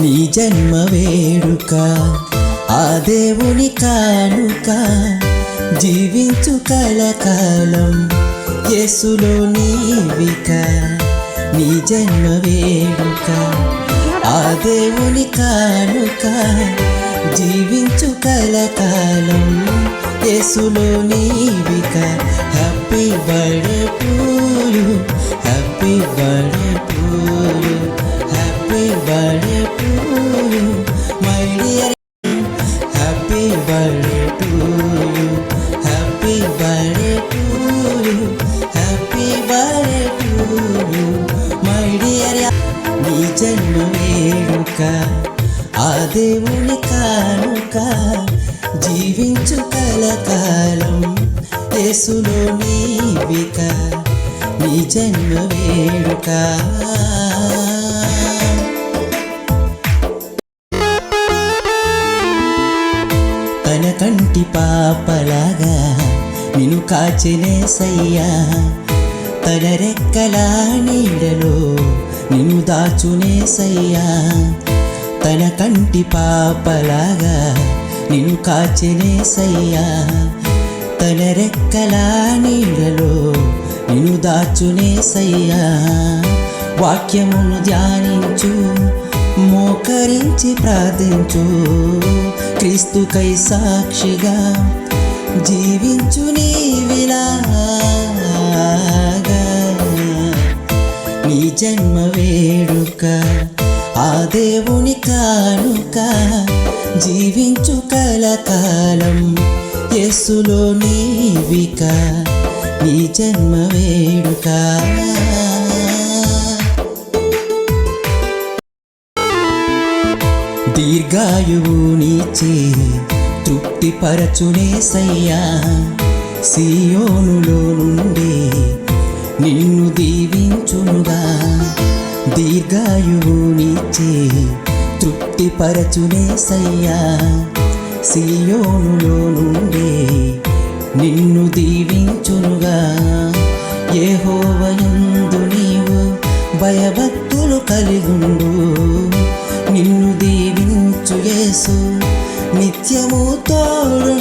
నీ జన్మ వేడుక ఆ దేవుని కానుక జీవించు కలకాలం యేసులో నీవిక నీ జన్మ వేడుక ఆ దేవుని కానుక జీవించు కలకాలం యేసులో నీవిక happy birthday to you happy birthday to you happy birthday to you my dear happy birthday to you happy birthday to you happy birthday to you my dear నీ జన్మ వేడుక ఆ దేవుని కానుక జీవించు కలకాలం యేసులో నీవిక నీ జన్మ వేడుక తన కంటి పాపలాగా నిన్ను కాచెనేసయ్యా తన రెక్కల నీడలో నిన్ను దాచునేసయ్యా తన కంటి పాపలాగా నిన్ను కాచెనేసయ్యా తన రెక్కల నీడలో నిన్ను దాచునేసయ్యా వాక్యమును ధ్యానించు మోకరించి ప్రార్థించు క్రీస్తుకై సాక్షిగా జీవించు నీవిలాగా నీ జన్మ వేడుక ఆ దేవుని కానుక జీవించు కలకాలం యేసులో నీవిక నీ జన్మ వేడుక దీర్ఘాయువు నీచే తృప్తిపరచునేసయ్యా సియోనులో నుండి నిన్ను దీవించునుగా దీర్ఘాయువు నీచే తృప్తిపరచునేసయ్యా సియోనులో నుండి నిన్ను దీవించునుగా యెహోవాయందు నీవు భయభక్తులు కలిగుండు నిన్ను దీవించు యేసు నిత్యము తోడు